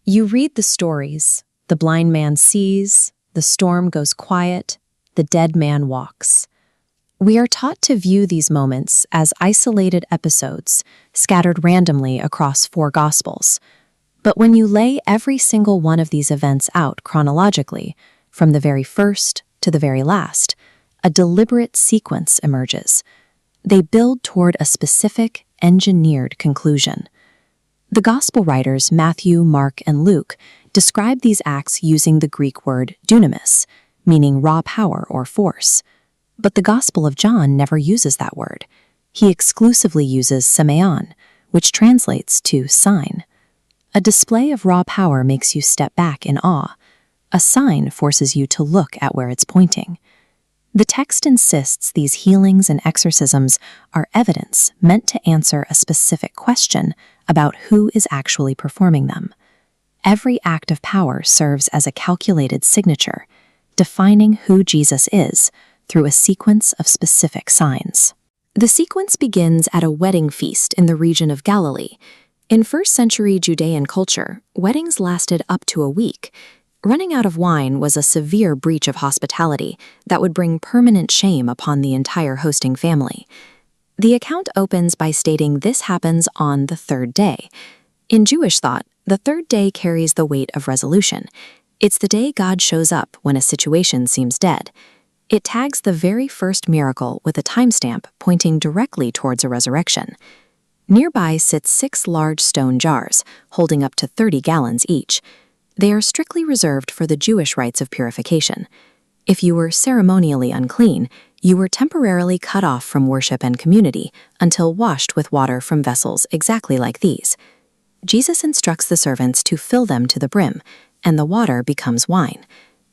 You read the stories. The blind man sees, the storm goes quiet, the dead man walks. We are taught to view these moments as isolated episodes, scattered randomly across 4 Gospels. But when you lay every single one of these events out chronologically, from the very first to the very last, a deliberate sequence emerges. They build toward a specific, engineered conclusion. The Gospel writers Matthew, Mark, and Luke describe these acts using the Greek word dunamis, meaning raw power or force. But the Gospel of John never uses that word. He exclusively uses semeion, which translates to sign. A display of raw power makes you step back in awe. A sign forces you to look at where it's pointing. The text insists these healings and exorcisms are evidence meant to answer a specific question about who is actually performing them. Every act of power serves as a calculated signature, defining who Jesus is through a sequence of specific signs. The sequence begins at a wedding feast in the region of Galilee. In first-century Judean culture, weddings lasted up to a week. Running out of wine was a severe breach of hospitality that would bring permanent shame upon the entire hosting family. The account opens by stating this happens on the 3rd day. In Jewish thought, the 3rd day carries the weight of resolution. It's the day God shows up when a situation seems dead. It tags the very first miracle with a timestamp pointing directly towards a resurrection. Nearby sit 6 large stone jars, holding up to 30 gallons each. They are strictly reserved for the Jewish rites of purification. If you were ceremonially unclean, you were temporarily cut off from worship and community until washed with water from vessels exactly like these. Jesus instructs the servants to fill them to the brim, and the water becomes wine.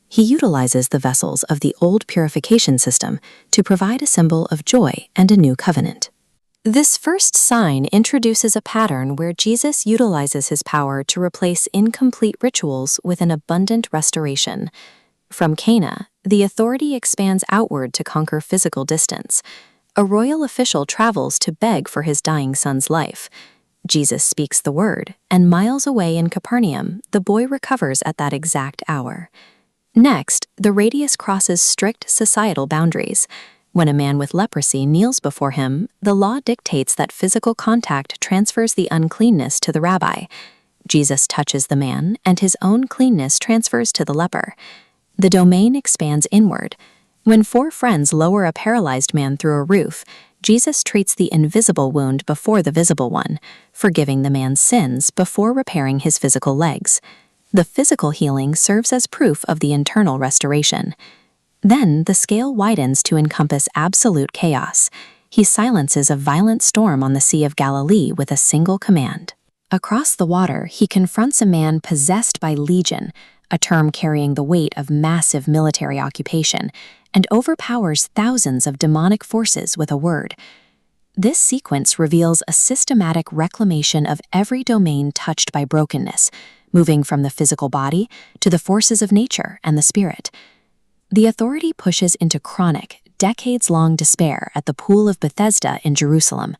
He utilizes the vessels of the old purification system to provide a symbol of joy and a new covenant. This first sign introduces a pattern where Jesus utilizes his power to replace incomplete rituals with an abundant restoration. From Cana, the authority expands outward to conquer physical distance. A royal official travels to beg for his dying son's life. Jesus speaks the word, and miles away in Capernaum, the boy recovers at that exact hour. Next, the radius crosses strict societal boundaries. When a man with leprosy kneels before him, the law dictates that physical contact transfers the uncleanness to the rabbi. Jesus touches the man, and his own cleanness transfers to the leper. The domain expands inward. When 4 friends lower a paralyzed man through a roof, Jesus treats the invisible wound before the visible one, forgiving the man's sins before repairing his physical legs. The physical healing serves as proof of the internal restoration. Then the scale widens to encompass absolute chaos. He silences a violent storm on the Sea of Galilee with a single command. Across the water, he confronts a man possessed by legion, a term carrying the weight of massive military occupation, and overpowers thousands of demonic forces with a word. This sequence reveals a systematic reclamation of every domain touched by brokenness, moving from the physical body to the forces of nature and the spirit. The authority pushes into chronic, decades-long despair at the Pool of Bethesda in Jerusalem.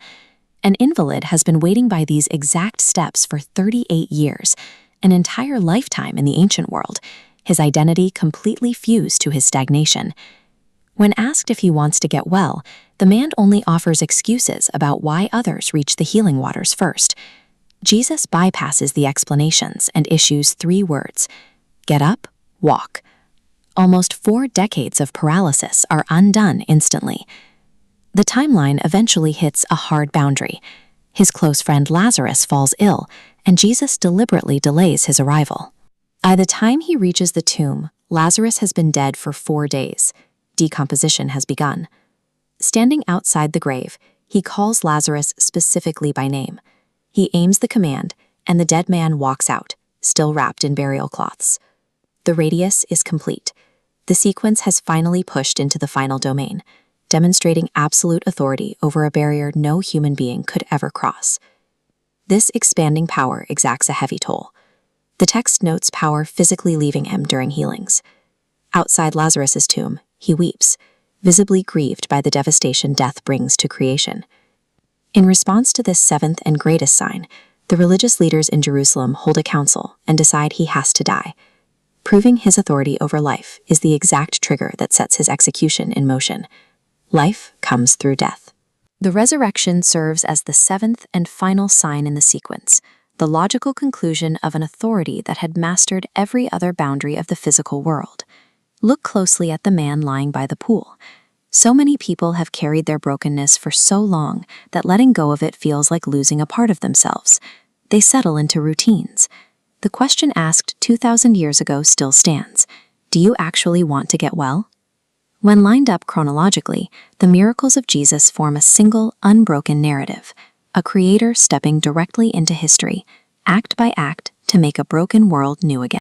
An invalid has been waiting by these exact steps for 38 years, an entire lifetime in the ancient world, his identity completely fused to his stagnation. When asked if he wants to get well, the man only offers excuses about why others reach the healing waters first. Jesus bypasses the explanations and issues 3 words: get up, walk. Almost 4 decades of paralysis are undone instantly. The timeline eventually hits a hard boundary. His close friend Lazarus falls ill, and Jesus deliberately delays his arrival. By the time he reaches the tomb, Lazarus has been dead for 4 days. Decomposition has begun. Standing outside the grave, he calls Lazarus specifically by name. He aims the command, and the dead man walks out, still wrapped in burial cloths. The radius is complete. The sequence has finally pushed into the final domain, demonstrating absolute authority over a barrier no human being could ever cross. This expanding power exacts a heavy toll. The text notes power physically leaving him during healings. Outside Lazarus's tomb, he weeps, visibly grieved by the devastation death brings to creation. In response to this 7th and greatest sign, The religious leaders in Jerusalem hold a council and decide he has to die. Proving his authority over life is the exact trigger that sets his execution in motion. Life comes through death. The resurrection serves as the seventh and final sign in the sequence, the logical conclusion of an authority that had mastered every other boundary of the physical world. Look closely at the man lying by the pool. So many people have carried their brokenness for so long that letting go of it feels like losing a part of themselves. They settle into routines. The question asked 2,000 years ago still stands. Do you actually want to get well? When lined up chronologically, the miracles of Jesus form a single, unbroken narrative, a creator stepping directly into history, act by act, to make a broken world new again.